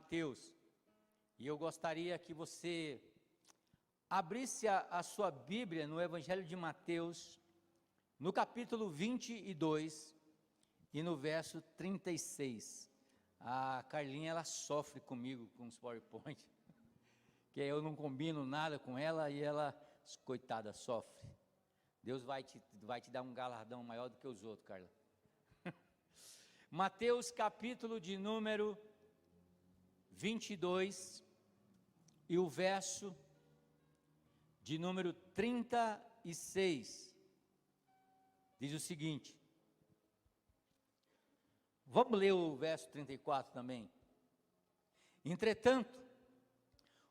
Mateus. E eu gostaria que você abrisse a sua Bíblia no Evangelho de Mateus, no capítulo 22 e no verso 36. A Carlinha, ela sofre comigo com os PowerPoint, que eu não combino nada com ela e ela, coitada, sofre. Deus vai te dar um galardão maior do que os outros, Carla. Mateus capítulo de número 22 e o verso de número 36, diz o seguinte, vamos ler o verso 34 também. Entretanto,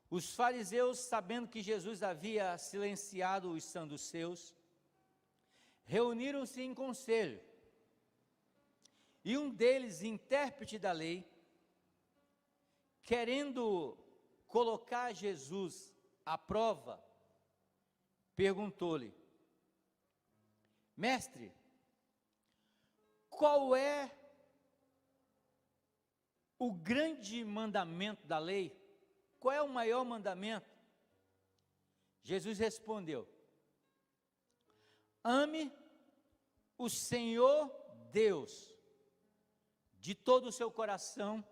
os fariseus, sabendo que Jesus havia silenciado os saduceus, reuniram-se em conselho, e um deles, intérprete da lei, querendo colocar Jesus à prova, perguntou-lhe: Mestre, qual é o grande mandamento da lei? Qual é o maior mandamento? Jesus respondeu: ame o Senhor Deus de todo o seu coração,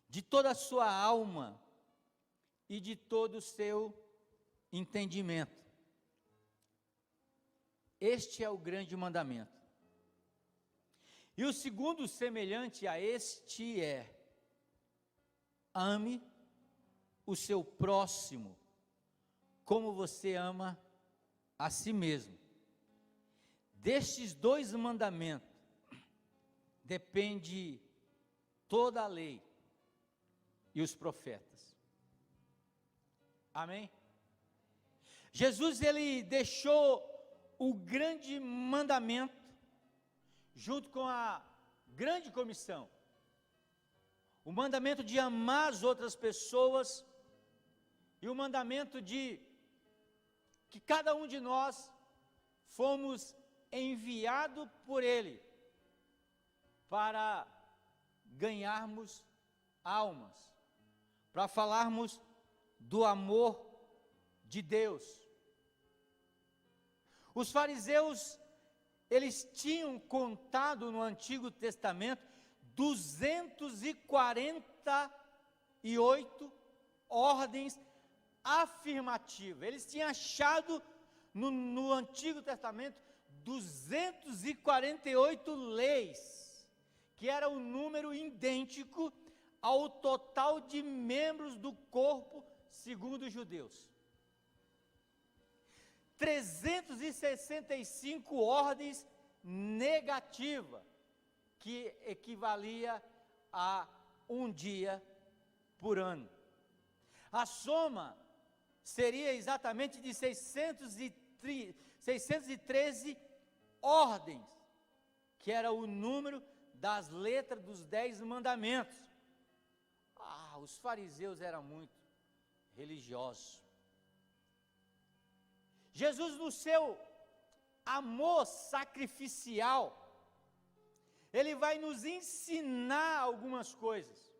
de toda a sua alma e de todo o seu entendimento. Este é o grande mandamento. E o segundo, semelhante a este, é: ame o seu próximo como você ama a si mesmo. Destes dois mandamentos depende toda a lei e os profetas. Amém? Jesus, ele deixou o grande mandamento junto com a grande comissão, o mandamento de amar as outras pessoas e o mandamento de que cada um de nós fomos enviados por Ele para ganharmos almas, para falarmos do amor de Deus. Os fariseus, eles tinham contado no Antigo Testamento 248 ordens afirmativas. Eles tinham achado no Antigo Testamento 248 leis, que era um número idêntico ao total de membros do corpo segundo os judeus. 365 ordens negativas, que equivalia a um dia por ano. A soma seria exatamente de 613 ordens, que era o número das letras dos 10 mandamentos. Os fariseus eram muito religiosos. Jesus, no seu amor sacrificial, Ele vai nos ensinar algumas coisas.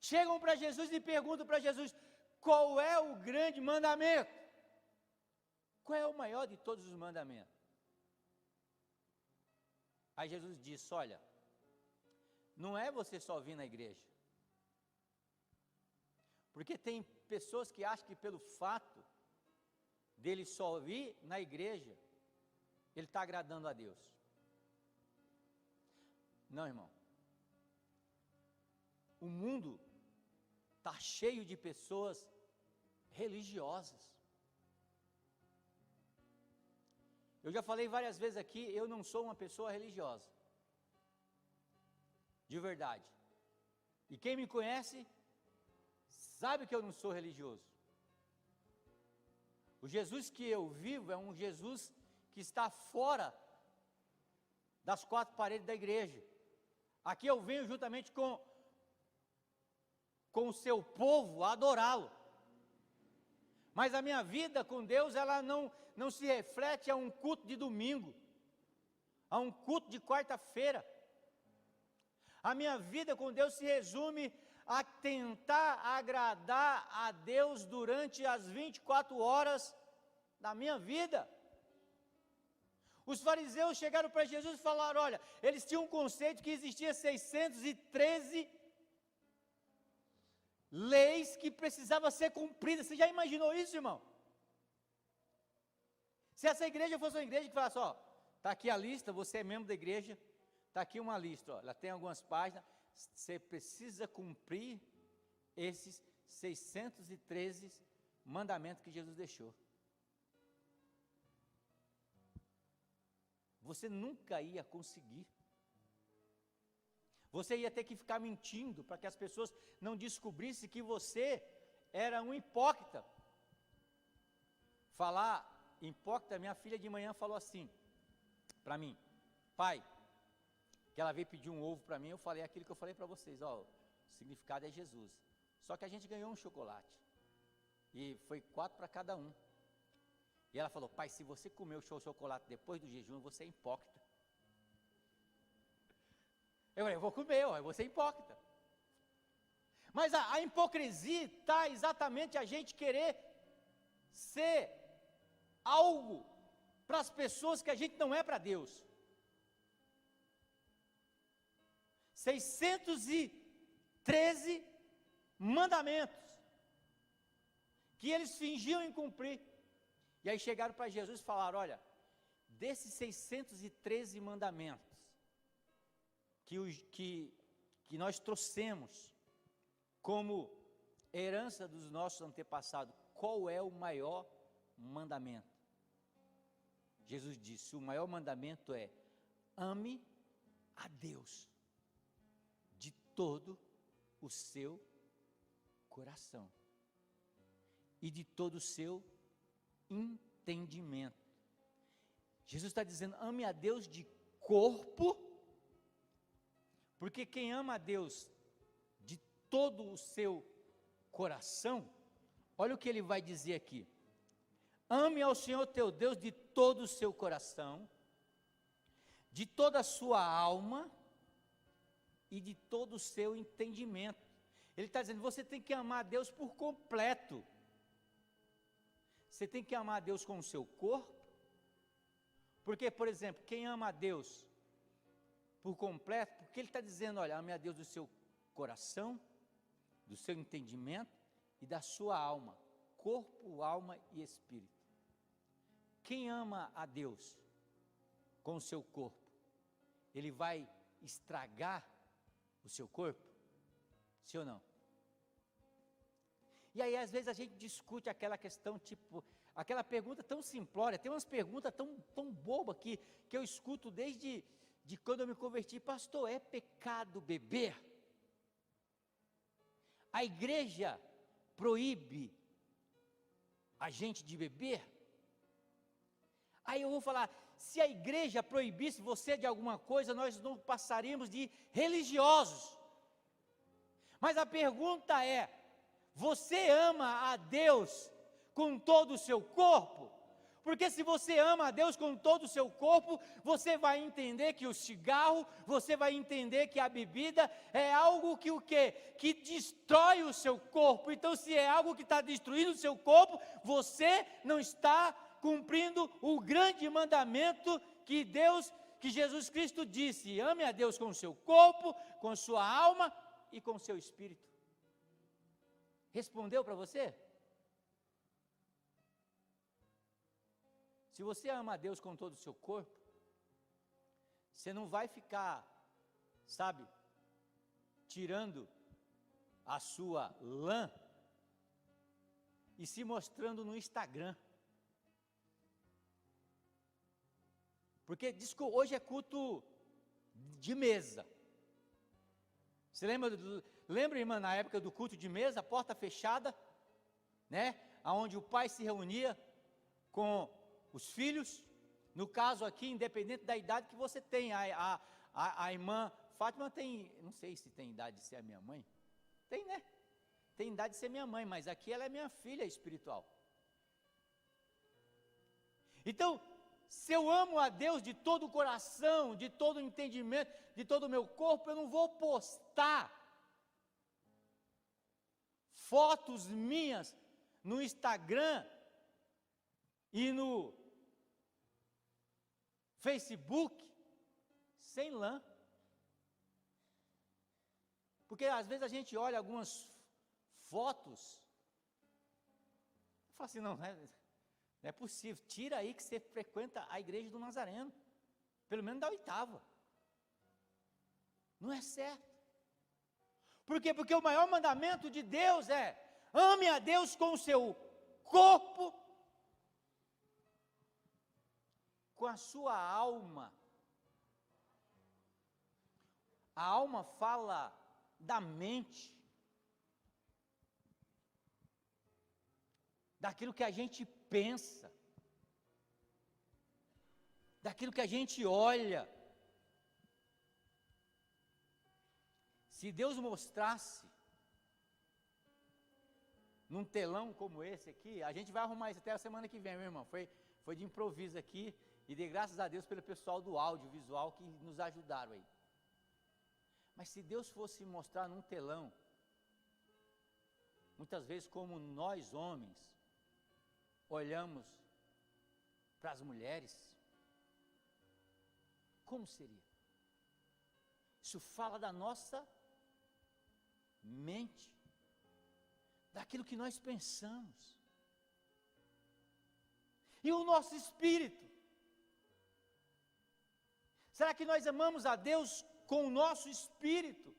Chegam para Jesus e perguntam para Jesus: qual é o grande mandamento? Qual é o maior de todos os mandamentos? Aí Jesus disse: olha, não é você só vir na igreja, porque tem pessoas que acham que pelo fato dele só vir na igreja, ele está agradando a Deus. Não, irmão. O mundo está cheio de pessoas religiosas. Eu já falei várias vezes aqui, eu não sou uma pessoa religiosa, de verdade. E quem me conhece, sabe que eu não sou religioso. O Jesus que eu vivo é um Jesus que está fora das quatro paredes da igreja. Aqui eu venho juntamente com o seu povo a adorá-lo. Mas a minha vida com Deus, ela não se reflete a um culto de domingo, a um culto de quarta-feira. A minha vida com Deus se resume a tentar agradar a Deus durante as 24 horas da minha vida. Os fariseus chegaram para Jesus e falaram, olha, eles tinham um conceito que existia 613 leis que precisavam ser cumpridas. Você já imaginou isso, irmão? Se essa igreja fosse uma igreja que falasse, ó, está aqui a lista, você é membro da igreja, está aqui uma lista, ó, ela tem algumas páginas, você precisa cumprir esses 613 mandamentos que Jesus deixou. Você nunca ia conseguir. Você ia ter que ficar mentindo para que as pessoas não descobrissem que você era um hipócrita. Falar hipócrita, minha filha de manhã falou assim para mim, pai, que ela veio pedir um ovo para mim, eu falei aquilo que eu falei para vocês, ó, o significado é Jesus. Só que a gente ganhou um chocolate, e foi 4 para cada um. E ela falou, pai, se você comer o chocolate depois do jejum, você é hipócrita. Eu falei, eu vou comer, ó, eu vou ser hipócrita. Mas a hipocrisia está exatamente a gente querer ser algo para as pessoas que a gente não é para Deus. 613 mandamentos que eles fingiam em cumprir. E aí chegaram para Jesus e falaram, olha, desses 613 mandamentos que nós trouxemos como herança dos nossos antepassados, qual é o maior mandamento? Jesus disse, o maior mandamento é, ame a Deus de todo o seu coração e de todo o seu entendimento. Jesus está dizendo, ame a Deus de corpo, porque quem ama a Deus de todo o seu coração, olha o que ele vai dizer aqui, ame ao Senhor teu Deus de todo o seu coração, de toda a sua alma e de todo o seu entendimento. Ele está dizendo, você tem que amar a Deus por completo. Você tem que amar a Deus com o seu corpo, porque, por exemplo, quem ama a Deus por completo, porque ele está dizendo, olha, ame a Deus do seu coração, do seu entendimento e da sua alma, corpo, alma e espírito. Quem ama a Deus com o seu corpo, ele vai estragar o seu corpo? Sim ou não? E aí às vezes a gente discute aquela questão, tipo, aquela pergunta tão simplória, tem umas perguntas tão bobas que eu escuto desde quando eu me converti, pastor, é pecado beber? A igreja proíbe a gente de beber? Aí eu vou falar, se a igreja proibisse você de alguma coisa, nós não passaríamos de religiosos. Mas a pergunta é, você ama a Deus com todo o seu corpo? Porque se você ama a Deus com todo o seu corpo, você vai entender que o cigarro, você vai entender que a bebida é algo que o quê? Que destrói o seu corpo. Então se é algo que está destruindo o seu corpo, você não está cumprindo o grande mandamento que Jesus Cristo disse, ame a Deus com o seu corpo, com a sua alma e com o seu espírito. Respondeu para você? Se você ama a Deus com todo o seu corpo, você não vai ficar, sabe, tirando a sua lã e se mostrando no Instagram. Porque hoje é culto de mesa. Você lembra, irmã, na época do culto de mesa, porta fechada, né? Onde o pai se reunia com os filhos, no caso aqui, independente da idade que você tem, a irmã Fátima tem, não sei se tem idade de ser a minha mãe, tem, né? Tem idade de ser minha mãe, mas aqui ela é minha filha espiritual. Então, Se eu amo a Deus de todo o coração, de todo o entendimento, de todo o meu corpo, eu não vou postar fotos minhas no Instagram e no Facebook sem lã. Porque às vezes a gente olha algumas fotos e fala assim, não é possível, tira aí que você frequenta a igreja do Nazareno, pelo menos da 8ª. Não é certo. Por quê? Porque o maior mandamento de Deus é: ame a Deus com o seu corpo, com a sua alma. A alma fala da mente, daquilo que a gente pensa, daquilo que a gente olha. Se Deus mostrasse num telão como esse aqui, a gente vai arrumar isso até a semana que vem, meu irmão. Foi de improviso aqui, e dei graças a Deus pelo pessoal do audiovisual que nos ajudaram aí. Mas se Deus fosse mostrar num telão, muitas vezes como nós homens olhamos para as mulheres, como seria? Isso fala da nossa mente, daquilo que nós pensamos. E o nosso espírito? Será que nós amamos a Deus com o nosso espírito?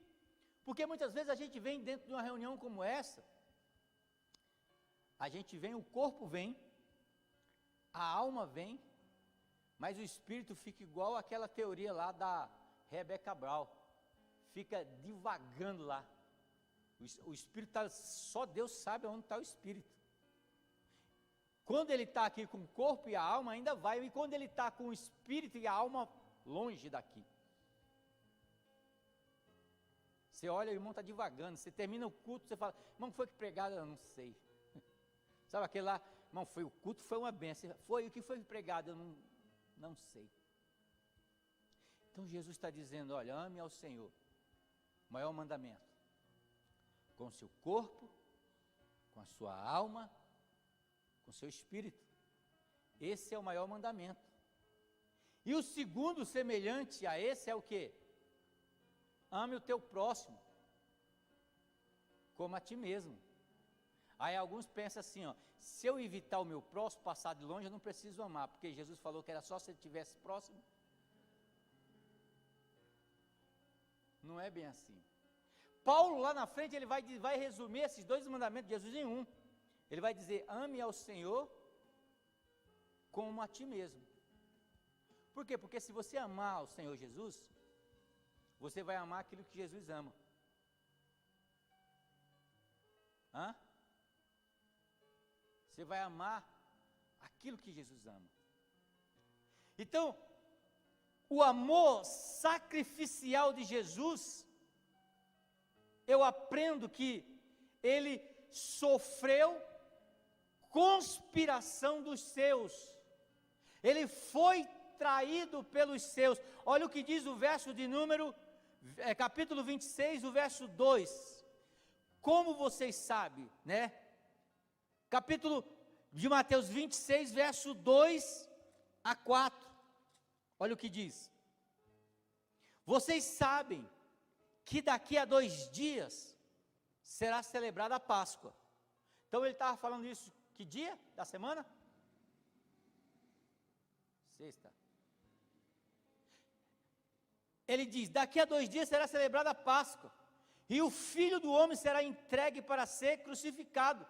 Porque muitas vezes a gente vem dentro de uma reunião como essa, a gente vem, o corpo vem, a alma vem, mas o espírito fica igual aquela teoria lá da Rebeca Cabral, fica divagando lá. O espírito está, só Deus sabe onde está o espírito. Quando ele está aqui com o corpo e a alma, ainda vai, e quando ele está com o espírito e a alma, longe daqui. Você olha, o irmão está divagando, você termina o culto, você fala, irmão, foi que pregado? Eu não sei. Sabe aquele lá, irmão, foi o culto, foi uma bênção. Foi o que foi pregado? Eu não sei. Então Jesus está dizendo, olha, ame ao Senhor, o maior mandamento, com o seu corpo, com a sua alma, com o seu espírito. Esse é o maior mandamento. E o segundo semelhante a esse é o quê? Ame o teu próximo, como a ti mesmo. Aí alguns pensam assim, ó, se eu evitar o meu próximo, passar de longe, eu não preciso amar, porque Jesus falou que era só se ele estivesse próximo. Não é bem assim. Paulo lá na frente, ele vai resumir esses dois mandamentos de Jesus em um. Ele vai dizer, ame ao Senhor como a ti mesmo. Por quê? Porque se você amar o Senhor Jesus, você vai amar aquilo que Jesus ama. Você vai amar aquilo que Jesus ama. Então, o amor sacrificial de Jesus, eu aprendo que ele sofreu conspiração dos seus. Ele foi traído pelos seus. Olha o que diz o verso de número, capítulo 26, o verso 2. Como vocês sabem, né? Capítulo de Mateus 26, verso 2 a 4. Olha o que diz. Vocês sabem que daqui a 2 dias será celebrada a Páscoa. Então ele estava falando isso, que dia da semana? Sexta. Ele diz, daqui a 2 dias será celebrada a Páscoa, e o Filho do Homem será entregue para ser crucificado.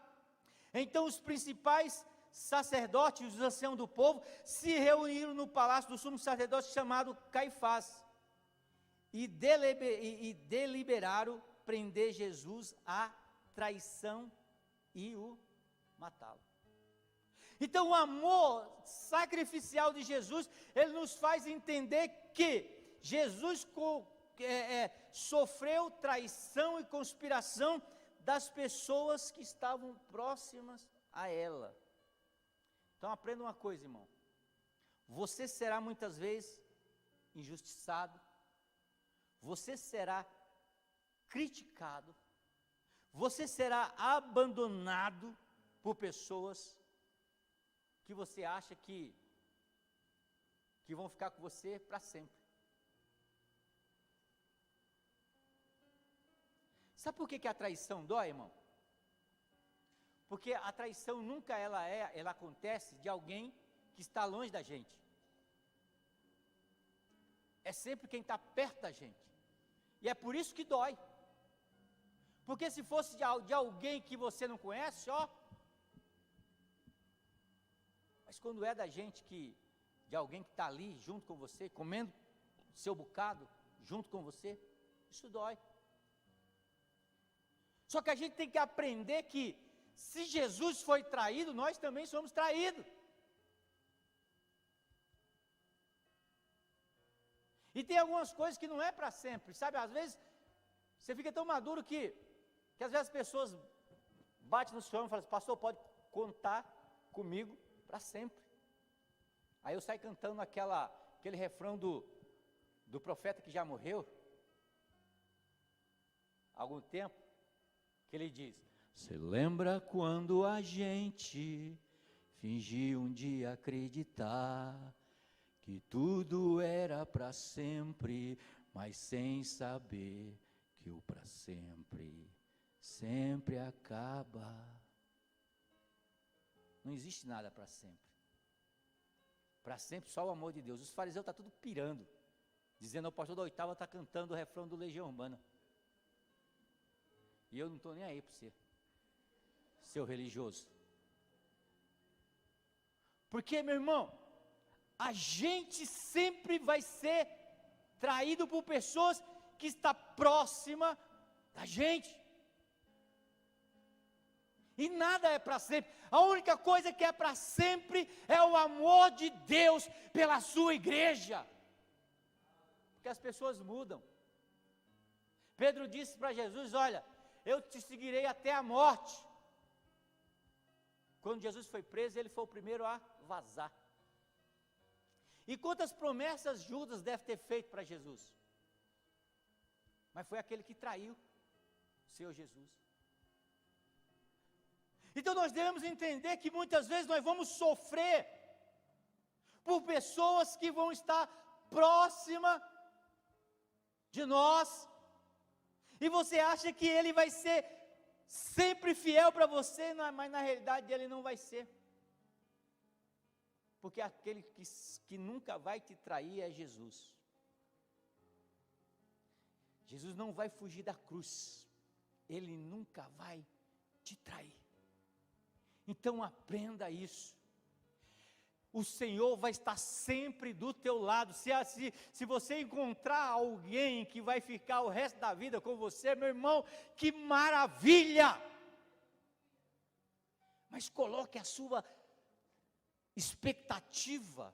Então os principais sacerdotes e os anciãos do povo se reuniram no palácio do sumo sacerdote chamado Caifás, e deliberaram prender Jesus à traição e o matá-lo. Então o amor sacrificial de Jesus, ele nos faz entender que Jesus sofreu traição e conspiração das pessoas que estavam próximas a ela. Então aprenda uma coisa, irmão, você será muitas vezes injustiçado, você será criticado, você será abandonado por pessoas que você acha que vão ficar com você para sempre. Sabe por que a traição dói, irmão? Porque a traição nunca ela acontece de alguém que está longe da gente. É sempre quem está perto da gente. E é por isso que dói. Porque se fosse de alguém que você não conhece, ó. Mas quando é da gente de alguém que está ali junto com você, comendo seu bocado junto com você, isso dói. Só que a gente tem que aprender que se Jesus foi traído, nós também somos traídos. E tem algumas coisas que não é para sempre, sabe? Às vezes, você fica tão maduro que às vezes as pessoas batem no seu ombro e falam assim, pastor, pode contar comigo para sempre. Aí eu saio cantando aquele refrão do profeta que já morreu, há algum tempo, que ele diz, você lembra quando a gente fingiu um dia acreditar que tudo era para sempre, mas sem saber que o para sempre sempre acaba. Não existe nada para sempre. Para sempre só o amor de Deus. Os fariseus estão tudo pirando, dizendo, o pastor da oitava está cantando o refrão do Legião Urbana. E eu não estou nem aí para você, seu religioso. Porque, meu irmão, a gente sempre vai ser traído por pessoas que estão próximas da gente. E nada é para sempre. A única coisa que é para sempre é o amor de Deus pela sua igreja. Porque as pessoas mudam. Pedro disse para Jesus, olha, eu te seguirei até a morte. Quando Jesus foi preso, ele foi o primeiro a vazar. E quantas promessas Judas deve ter feito para Jesus? Mas foi aquele que traiu o Senhor Jesus. Então nós devemos entender que muitas vezes nós vamos sofrer por pessoas que vão estar próximas de nós, e você acha que ele vai ser sempre fiel para você, mas na realidade ele não vai ser. Porque aquele que nunca vai te trair é Jesus. Jesus não vai fugir da cruz, ele nunca vai te trair. Então aprenda isso. O Senhor vai estar sempre do teu lado. Se você encontrar alguém que vai ficar o resto da vida com você, meu irmão, que maravilha! Mas coloque a sua expectativa,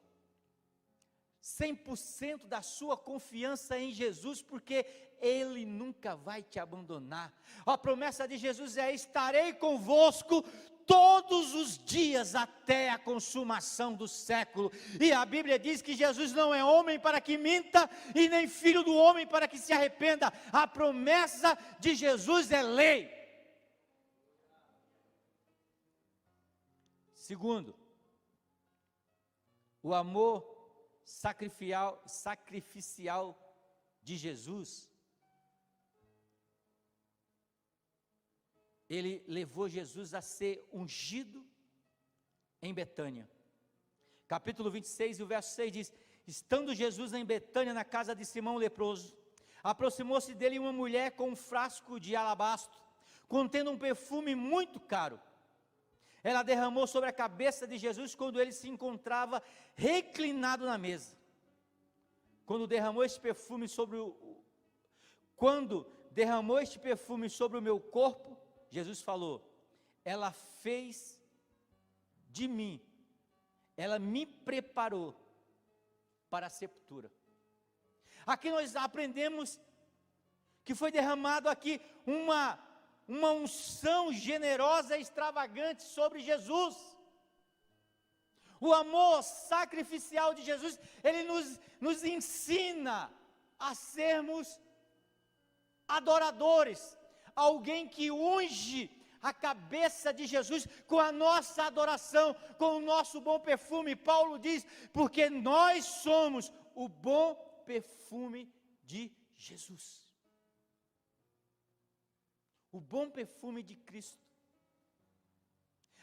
100% da sua confiança em Jesus, porque Ele nunca vai te abandonar. A promessa de Jesus é: estarei convosco todos os dias até a consumação do século. E a Bíblia diz que Jesus não é homem para que minta, e nem filho do homem para que se arrependa. A promessa de Jesus é lei. Segundo, o amor sacrificial de Jesus, ele levou Jesus a ser ungido em Betânia. Capítulo 26, o verso 6 diz: estando Jesus em Betânia, na casa de Simão leproso, aproximou-se dele uma mulher com um frasco de alabastro, contendo um perfume muito caro. Ela derramou sobre a cabeça de Jesus quando ele se encontrava reclinado na mesa. Quando derramou este perfume sobre o meu corpo, Jesus falou: ela fez de mim, ela me preparou para a sepultura. Aqui nós aprendemos que foi derramado aqui uma unção generosa e extravagante sobre Jesus. O amor sacrificial de Jesus, ele nos ensina a sermos adoradores, alguém que unge a cabeça de Jesus com a nossa adoração, com o nosso bom perfume. Paulo diz, porque nós somos o bom perfume de Jesus. O bom perfume de Cristo.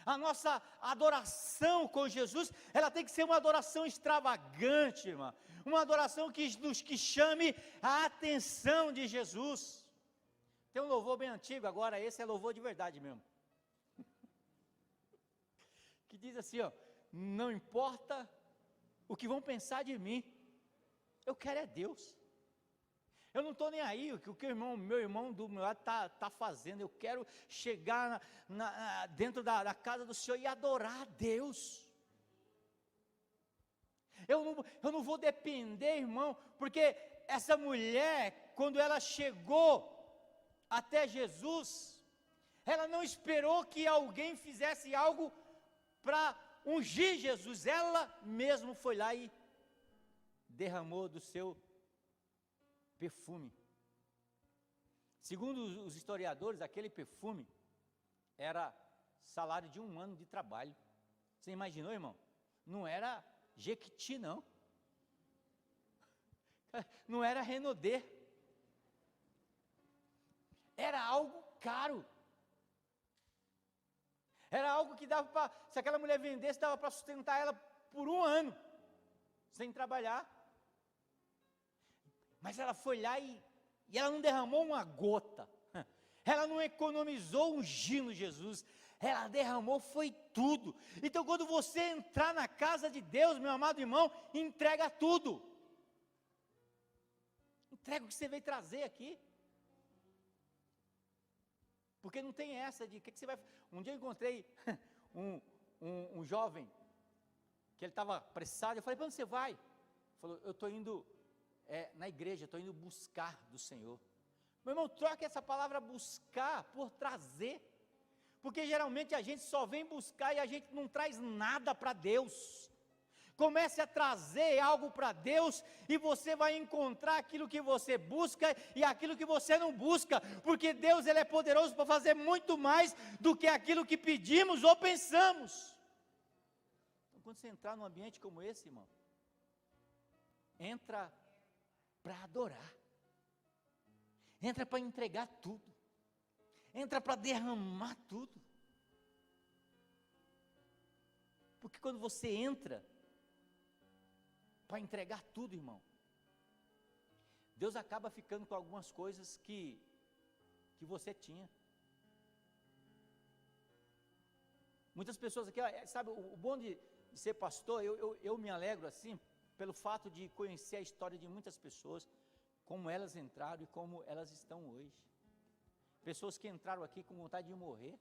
A nossa adoração com Jesus, ela tem que ser uma adoração extravagante, irmã. Uma adoração que chame a atenção de Jesus. Tem um louvor bem antigo, agora esse é louvor de verdade mesmo. Que diz assim, ó, não importa o que vão pensar de mim, eu quero é Deus. Eu não estou nem aí o que o meu irmão do meu lado está fazendo. Eu quero chegar dentro da casa do Senhor e adorar a Deus. Eu não vou depender, irmão, porque essa mulher, quando ela chegou até Jesus, ela não esperou que alguém fizesse algo para ungir Jesus. Ela mesma foi lá e derramou do seu perfume. Segundo os historiadores, aquele perfume era salário de 1 ano de trabalho. Você imaginou, irmão? Não era Jequiti, não. Não era Renaudet. Era algo caro. Era algo que dava para, se aquela mulher vendesse, dava para sustentar ela por 1 ano, sem trabalhar. Mas ela foi lá e ela não derramou uma gota. Ela não economizou ungindo Jesus. Ela derramou foi tudo. Então quando você entrar na casa de Deus, meu amado irmão, entrega tudo. Entrega o que você veio trazer aqui. Porque não tem essa de, o que você vai... Um dia eu encontrei um jovem, que ele estava apressado, eu falei, para onde você vai? Ele falou, eu estou indo na igreja, estou indo buscar do Senhor. Meu irmão, troque essa palavra buscar por trazer, porque geralmente a gente só vem buscar e a gente não traz nada para Deus. Comece a trazer algo para Deus e você vai encontrar aquilo que você busca e aquilo que você não busca, porque Deus ele é poderoso para fazer muito mais do que aquilo que pedimos ou pensamos. Então, quando você entrar num ambiente como esse, irmão, entra para adorar, entra para entregar tudo, entra para derramar tudo, porque quando você entra para entregar tudo, irmão, Deus acaba ficando com algumas coisas que você tinha. Muitas pessoas aqui, sabe, o bom de ser pastor, eu me alegro assim, pelo fato de conhecer a história de muitas pessoas, como elas entraram e como elas estão hoje. Pessoas que entraram aqui com vontade de morrer,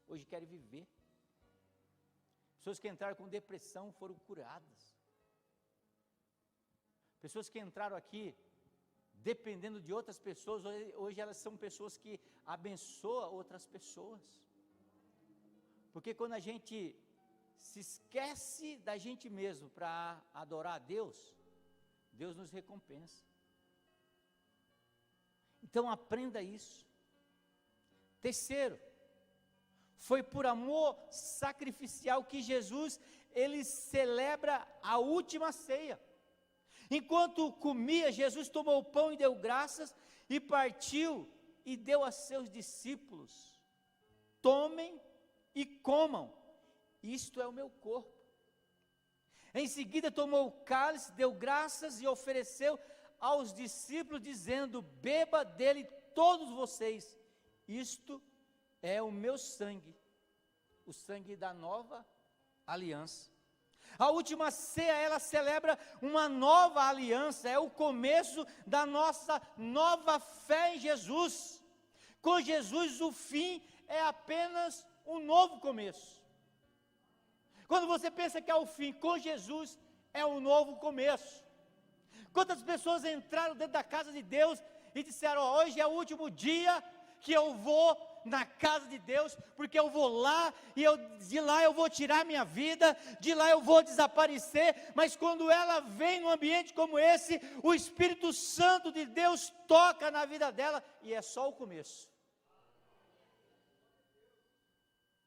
hoje querem viver. Pessoas que entraram com depressão foram curadas. Pessoas que entraram aqui dependendo de outras pessoas, hoje elas são pessoas que abençoam outras pessoas. Porque quando a gente se esquece da gente mesmo para adorar a Deus, Deus nos recompensa. Então aprenda isso. Terceiro, foi por amor sacrificial que Jesus, ele celebra a última ceia. Enquanto comia, Jesus tomou o pão e deu graças, e partiu e deu a seus discípulos: tomem e comam, isto é o meu corpo. Em seguida tomou o cálice, deu graças e ofereceu aos discípulos, dizendo: beba dele todos vocês, isto é o meu sangue, o sangue da nova aliança. A última ceia, ela celebra uma nova aliança, é o começo da nossa nova fé em Jesus. Com Jesus o fim é apenas um novo começo. Quando você pensa que é o fim, com Jesus é um novo começo. Quantas pessoas entraram dentro da casa de Deus e disseram: hoje é o último dia que eu vou na casa de Deus, porque eu vou lá e de lá eu vou tirar minha vida, de lá eu vou desaparecer. Mas quando ela vem num ambiente como esse, o Espírito Santo de Deus toca na vida dela e é só o começo.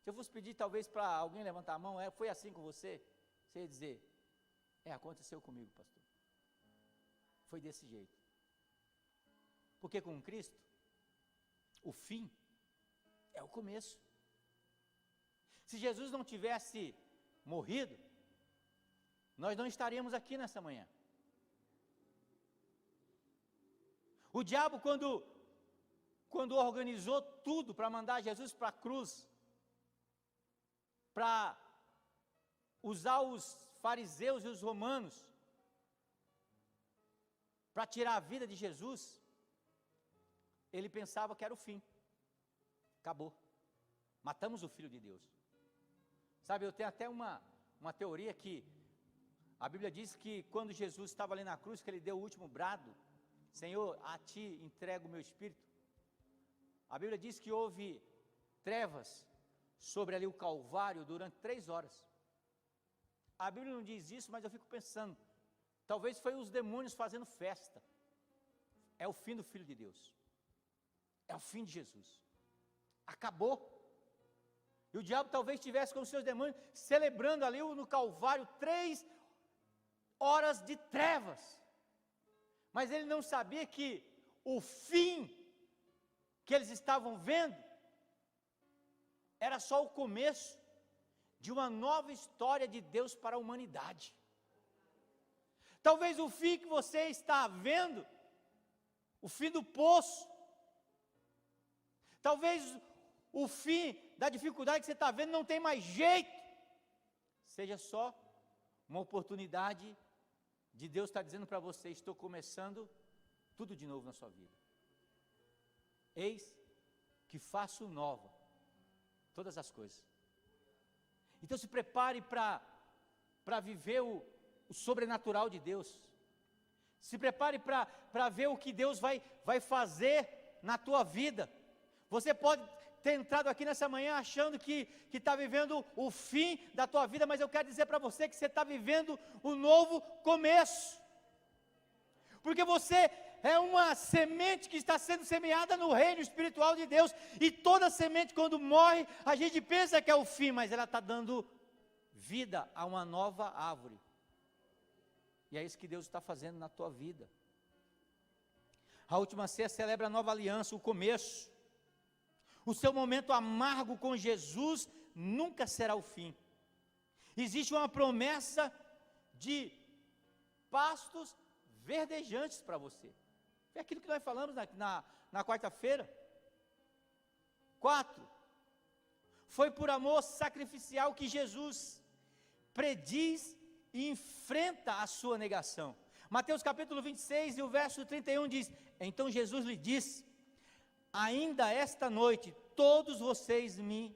Se eu fosse pedir talvez para alguém levantar a mão, foi assim com você? Você ia dizer, aconteceu comigo, pastor. Foi desse jeito. Porque com Cristo, o fim é o começo. Se Jesus não tivesse morrido, nós não estaríamos aqui nessa manhã. O diabo, quando organizou tudo para mandar Jesus para a cruz, para usar os fariseus e os romanos para tirar a vida de Jesus, ele pensava que era o fim. Acabou. Matamos o Filho de Deus. Sabe, eu tenho até uma teoria que a Bíblia diz que quando Jesus estava ali na cruz, que ele deu o último brado, Senhor, a Ti entrego o meu espírito. A Bíblia diz que houve trevas sobre ali o Calvário durante 3 horas. A Bíblia não diz isso, mas eu fico pensando, talvez foi os demônios fazendo festa. É o fim do Filho de Deus. É o fim de Jesus. Acabou. E o diabo talvez estivesse com os seus demônios celebrando ali no Calvário 3 horas de trevas. Mas ele não sabia que o fim que eles estavam vendo era só o começo de uma nova história de Deus para a humanidade. Talvez o fim que você está vendo, o fim do poço, talvez o fim da dificuldade que você está vendo não tem mais jeito, seja só uma oportunidade de Deus estar dizendo para você, estou começando tudo de novo na sua vida. Eis que faço nova todas as coisas. Então se prepare para viver o sobrenatural de Deus. Se prepare para ver o que Deus vai fazer na tua vida. Você pode ter entrado aqui nessa manhã achando que está vivendo o fim da tua vida, mas eu quero dizer para você que você está vivendo um novo começo. Porque você é uma semente que está sendo semeada no reino espiritual de Deus, e toda semente quando morre, a gente pensa que é o fim, mas ela está dando vida a uma nova árvore, e é isso que Deus está fazendo na tua vida. A última ceia celebra a nova aliança, o começo. O seu momento amargo com Jesus nunca será o fim. Existe uma promessa de pastos verdejantes para você. É aquilo que nós falamos na quarta-feira. 4. Foi por amor sacrificial que Jesus prediz e enfrenta a sua negação. Mateus capítulo 26 e o verso 31 diz, então Jesus lhe disse, ainda esta noite todos vocês me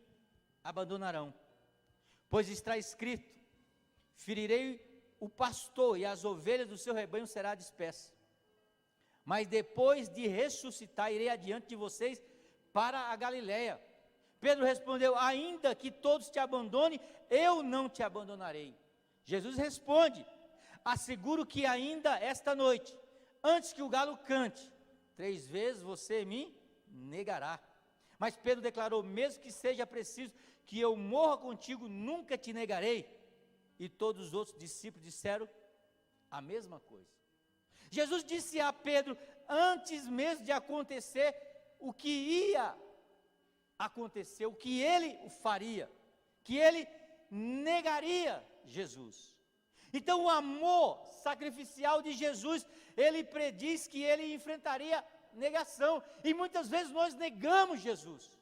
abandonarão, pois está escrito, ferirei o pastor e as ovelhas do seu rebanho será dispersa. Mas depois de ressuscitar, irei adiante de vocês para a Galileia. Pedro respondeu, ainda que todos te abandonem, eu não te abandonarei. Jesus responde, asseguro que ainda esta noite, antes que o galo cante, 3 vezes você me negará. Mas Pedro declarou, mesmo que seja preciso que eu morra contigo, nunca te negarei. E todos os outros discípulos disseram a mesma coisa. Jesus disse a Pedro, antes mesmo de acontecer o que ia acontecer, o que ele faria, que ele negaria Jesus. Então o amor sacrificial de Jesus, ele prediz que ele enfrentaria negação, e muitas vezes nós negamos Jesus.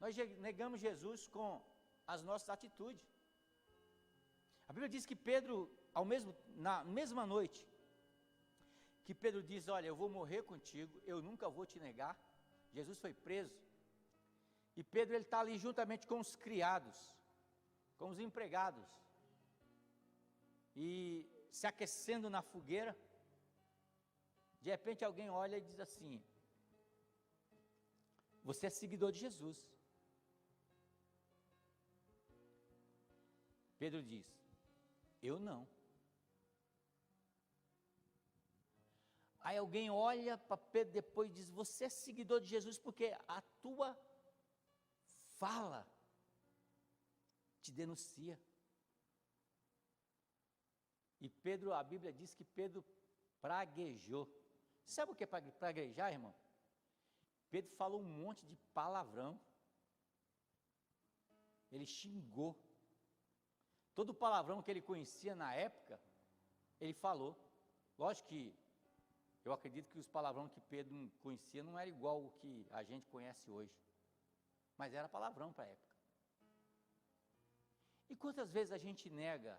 Nós negamos Jesus com as nossas atitudes. A Bíblia diz que Pedro, na mesma noite, que Pedro diz, olha, eu vou morrer contigo, eu nunca vou te negar. Jesus foi preso, e Pedro ele está ali juntamente com os criados, com os empregados, e se aquecendo na fogueira. De repente alguém olha e diz assim, você é seguidor de Jesus. Pedro diz: eu não. Aí alguém olha para Pedro depois e diz: você é seguidor de Jesus porque a tua fala te denuncia. E Pedro, a Bíblia diz que Pedro praguejou. Sabe o que é praguejar, irmão? Pedro falou um monte de palavrão. Ele xingou. Todo palavrão que ele conhecia na época, ele falou. Lógico que eu acredito que os palavrões que Pedro conhecia não era igual o que a gente conhece hoje. Mas era palavrão para a época. E quantas vezes a gente nega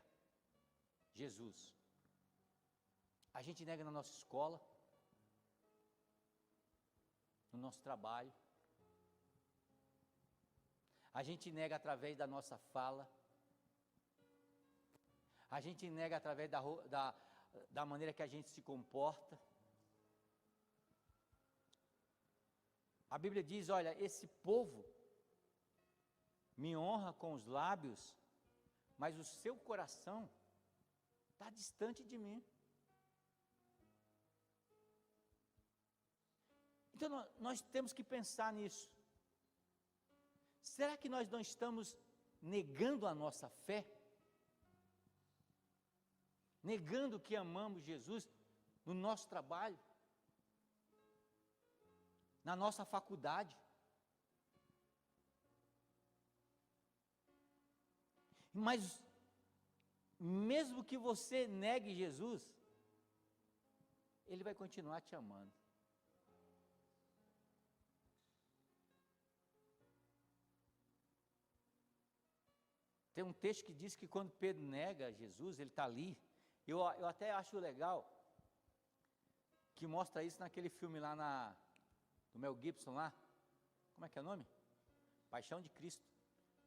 Jesus? A gente nega na nossa escola, no nosso trabalho. A gente nega através da nossa fala. A gente nega através da maneira que a gente se comporta. A Bíblia diz: olha, esse povo me honra com os lábios, mas o seu coração está distante de mim. Então nós temos que pensar nisso. Será que nós não estamos negando a nossa fé? Negando que amamos Jesus no nosso trabalho, na nossa faculdade? Mas mesmo que você negue Jesus, Ele vai continuar te amando. Tem um texto que diz que quando Pedro nega Jesus, ele está ali. Eu até acho legal que mostra isso naquele filme lá do Mel Gibson lá. Como é que é o nome? Paixão de Cristo.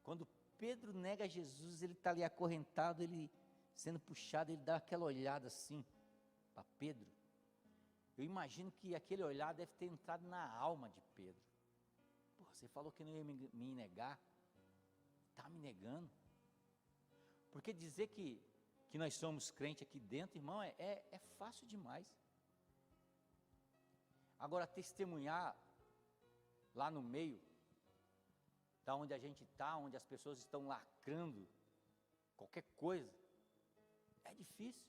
Quando Pedro nega Jesus, ele está ali acorrentado, ele sendo puxado, ele dá aquela olhada assim para Pedro. Eu imagino que aquele olhar deve ter entrado na alma de Pedro. Pô, você falou que não ia me negar, está me negando. Porque dizer que nós somos crente aqui dentro, irmão, é fácil demais. Agora, testemunhar lá no meio, da onde a gente está, onde as pessoas estão lacrando qualquer coisa, é difícil.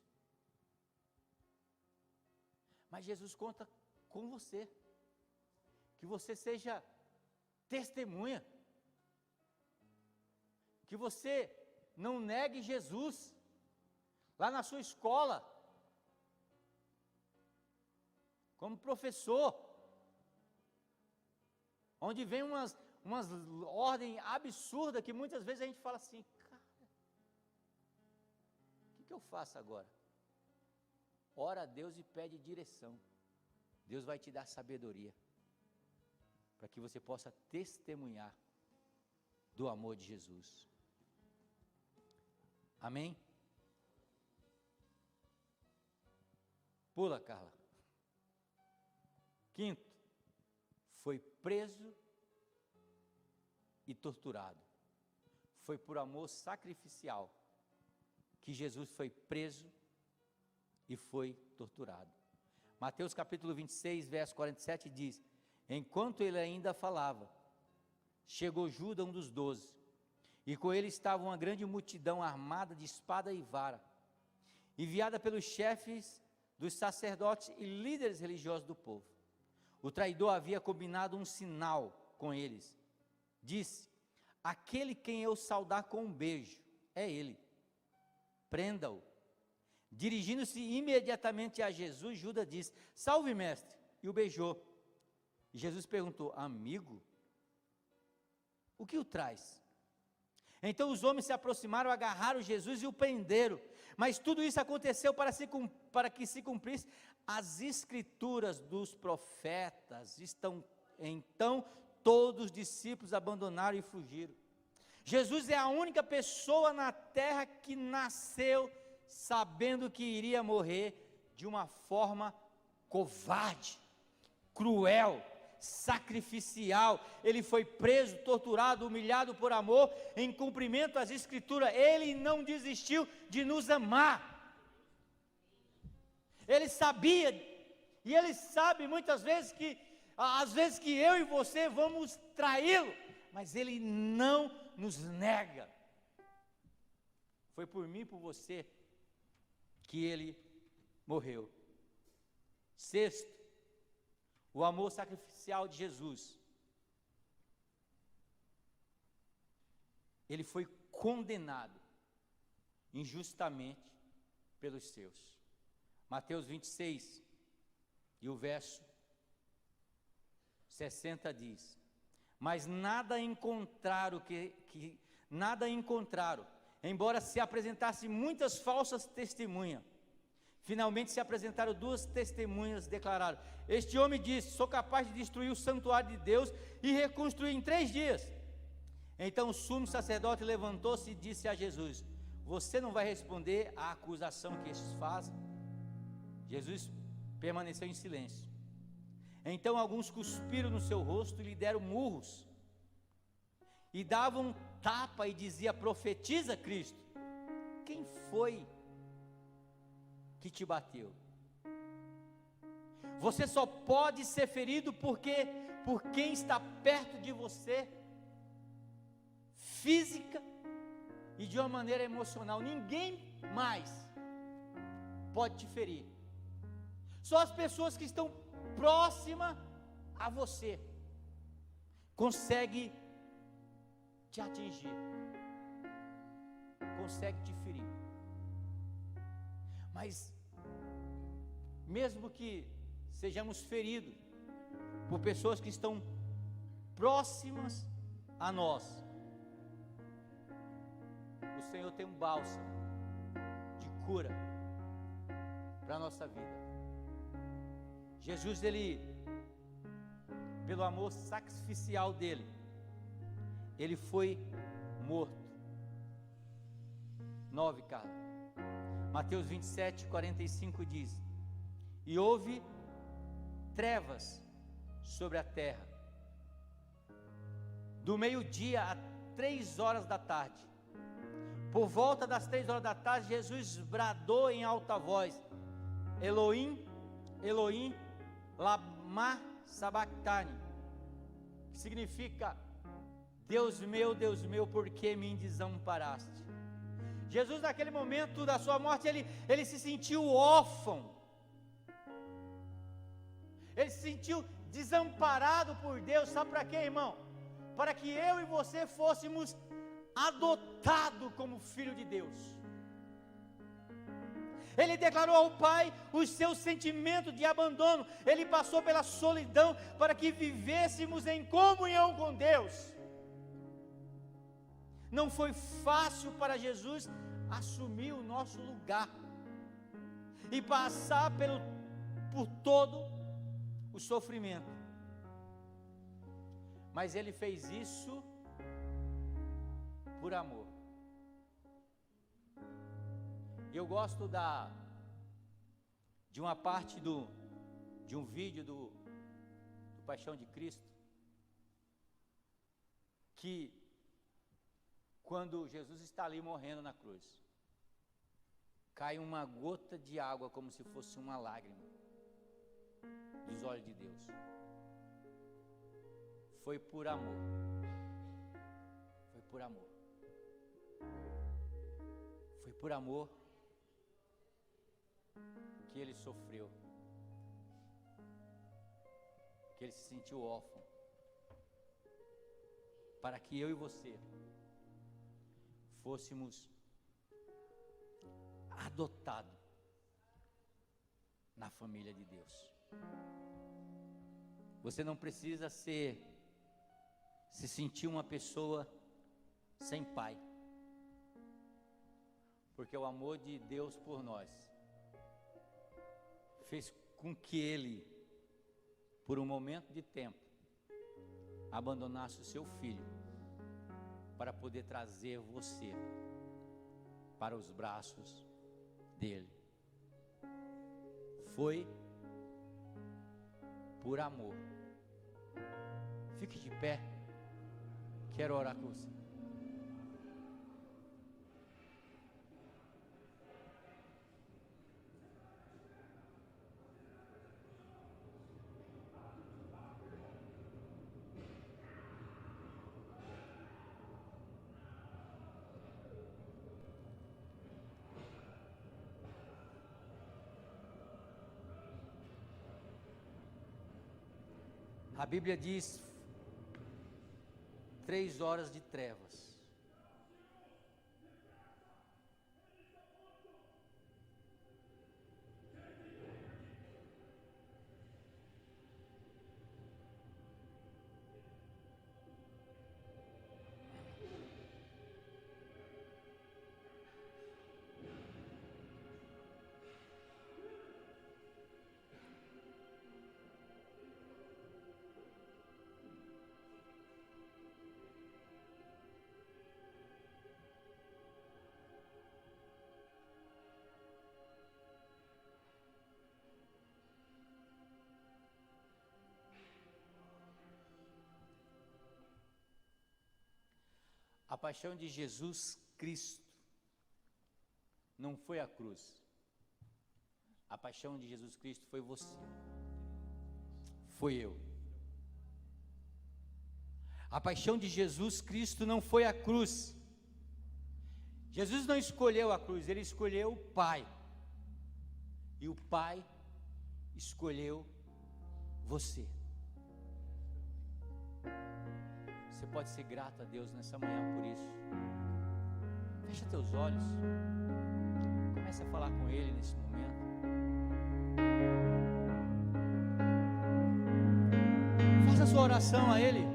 Mas Jesus conta com você, que você seja testemunha, que você não negue Jesus lá na sua escola, como professor, onde vem umas ordens absurdas que muitas vezes a gente fala assim: cara, o que eu faço agora? Ora a Deus e pede direção. Deus vai te dar sabedoria para que você possa testemunhar do amor de Jesus. Amém? Pula, Carla. Quinto, foi preso e torturado. Foi por amor sacrificial que Jesus foi preso e foi torturado. Mateus capítulo 26, verso 47 diz: enquanto ele ainda falava, chegou Judas, um dos 12, e com ele estava uma grande multidão armada de espada e vara, enviada pelos chefes dos sacerdotes e líderes religiosos do povo. O traidor havia combinado um sinal com eles. Disse: aquele quem eu saudar com um beijo, é ele. Prenda-o. Dirigindo-se imediatamente a Jesus, Judas disse: salve, mestre, e o beijou. E Jesus perguntou: amigo, o que o traz? Então os homens se aproximaram, agarraram Jesus e o prenderam. Mas tudo isso aconteceu para que se cumprisse as escrituras dos profetas. Então todos os discípulos abandonaram e fugiram. Jesus é a única pessoa na terra que nasceu sabendo que iria morrer de uma forma covarde, cruel, sacrificial. Ele foi preso, torturado, humilhado por amor, em cumprimento às Escrituras. Ele não desistiu de nos amar. Ele sabia, e Ele sabe muitas vezes que, às vezes que eu e você vamos traí-lo, mas Ele não nos nega. Foi por mim e por você que Ele morreu. Sexto, o amor sacrificial de Jesus. Ele foi condenado injustamente pelos seus. Mateus 26, e o verso 60 diz: mas nada encontraram nada encontraram, embora se apresentassem muitas falsas testemunhas. Finalmente se apresentaram 2 testemunhas, declararam: este homem disse, sou capaz de destruir o santuário de Deus e reconstruir em 3 dias. Então o sumo sacerdote levantou-se e disse a Jesus: você não vai responder à acusação que estes fazem? Jesus permaneceu em silêncio. Então alguns cuspiram no seu rosto e lhe deram murros, e davam tapa e dizia: profetiza, Cristo. Quem foi que te bateu? Você só pode ser ferido por quem está perto de você, física e de uma maneira emocional. Ninguém mais pode te ferir. Só as pessoas que estão próximas a você conseguem te atingir, conseguem te ferir. Mas mesmo que sejamos feridos por pessoas que estão próximas a nós, o Senhor tem um bálsamo de cura para a nossa vida. Jesus, Ele, pelo amor sacrificial dEle, Ele foi morto. 9, Carla. Mateus 27, 45 diz: e houve trevas sobre a terra, do meio-dia a 3 horas da tarde. Por volta das 3 horas da tarde, Jesus bradou em alta voz: Elohim, Elohim, lama sabachthani, que significa: Deus meu, por que me desamparaste? Jesus, naquele momento da sua morte, ele se sentiu órfão, ele se sentiu desamparado por Deus. Sabe para quê, irmão? Para que eu e você fôssemos adotados como filho de Deus. Ele declarou ao Pai os seus sentimentos de abandono. Ele passou pela solidão para que vivêssemos em comunhão com Deus. Não foi fácil para Jesus assumir o nosso lugar e passar por todo o sofrimento. Mas Ele fez isso por amor. Eu gosto de uma parte de um vídeo do Paixão de Cristo, que quando Jesus está ali morrendo na cruz, cai uma gota de água como se fosse uma lágrima dos olhos de Deus. Foi por amor. Foi por amor. Foi por amor que Ele sofreu, que Ele se sentiu órfão, para que eu e você fôssemos adotados na família de Deus. Você não precisa se sentir uma pessoa sem pai, porque o amor de Deus por nós fez com que Ele, por um momento de tempo, abandonasse o seu filho para poder trazer você para os braços dele. Foi por amor Fique de pé. Quero orar com você. A Bíblia diz 3 horas de trevas. A paixão de Jesus Cristo não foi a cruz. A paixão de Jesus Cristo foi você. Foi eu. A paixão de Jesus Cristo não foi a cruz. Jesus não escolheu a cruz, ele escolheu o Pai. E o Pai escolheu você. Você pode ser grato a Deus nessa manhã por isso. Fecha teus olhos. Comece a falar com Ele nesse momento. Faça a sua oração a Ele.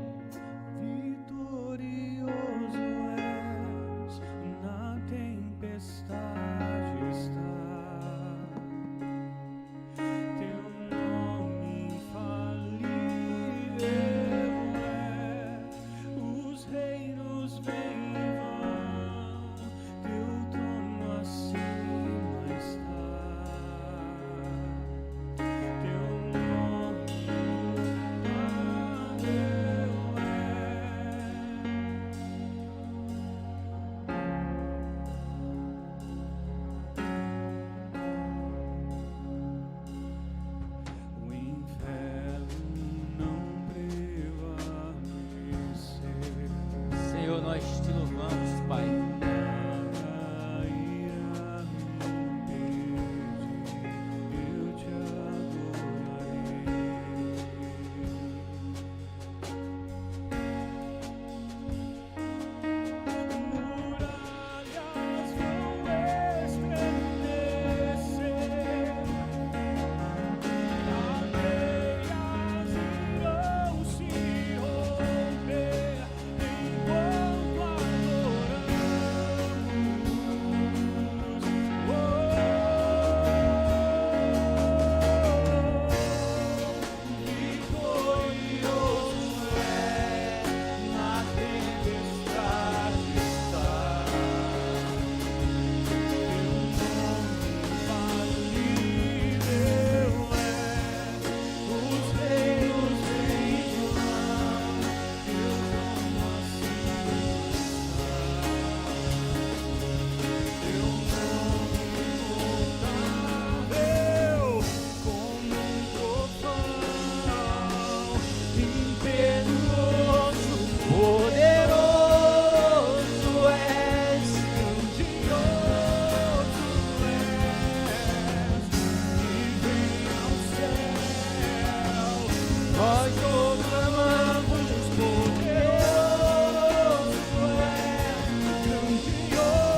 Vitorioso és, na tempestade está. Teu nome infalível é. Os reinos vêm e vão, teu trono acima está. Teu nome imutável o inferno não prevaleceu. Senhor, nós te louvamos, Pai. Nada irá me impedir, eu te adorarei. Muralhas vão estremecer, cadeias irão se romper enquanto vitorioso é, na tempestade está. Teu nome infalível é. Os reinos vêm e vão, teu trono acima está. Teu nome imutável, como trovão, impetuoso, poderoso és, grandioso és, que vem ao céu, nós proclamamos, poderoso és, grandioso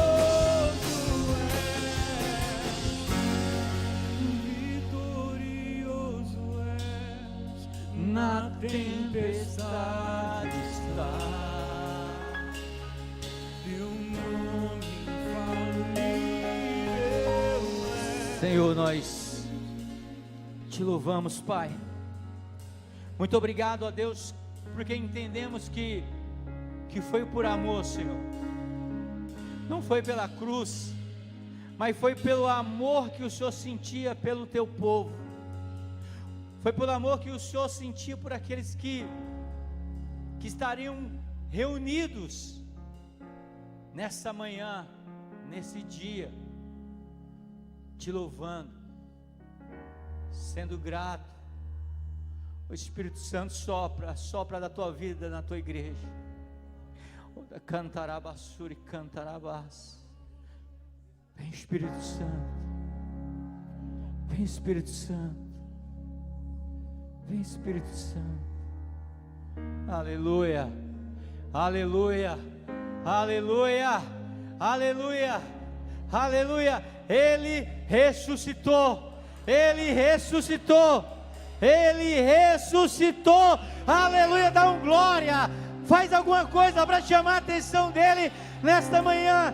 vitorioso és, na tempestade está. Teu nome infalível é. Senhor, nós te louvamos, Pai. Muito obrigado a Deus, porque entendemos que foi por amor, Senhor. Não foi pela cruz, mas foi pelo amor que o Senhor sentia pelo teu povo. Foi pelo amor que o Senhor sentia por aqueles que que estariam reunidos nessa manhã, nesse dia, te louvando, sendo grato. O Espírito Santo sopra da tua vida, na tua igreja. Cantarabassuri, cantarabás. Vem Espírito Santo, vem Espírito Santo, vem Espírito Santo. Aleluia, aleluia, aleluia, aleluia, aleluia. Ele ressuscitou, Ele ressuscitou, Ele ressuscitou. Aleluia, dá glória. Faz alguma coisa para chamar a atenção dele nesta manhã.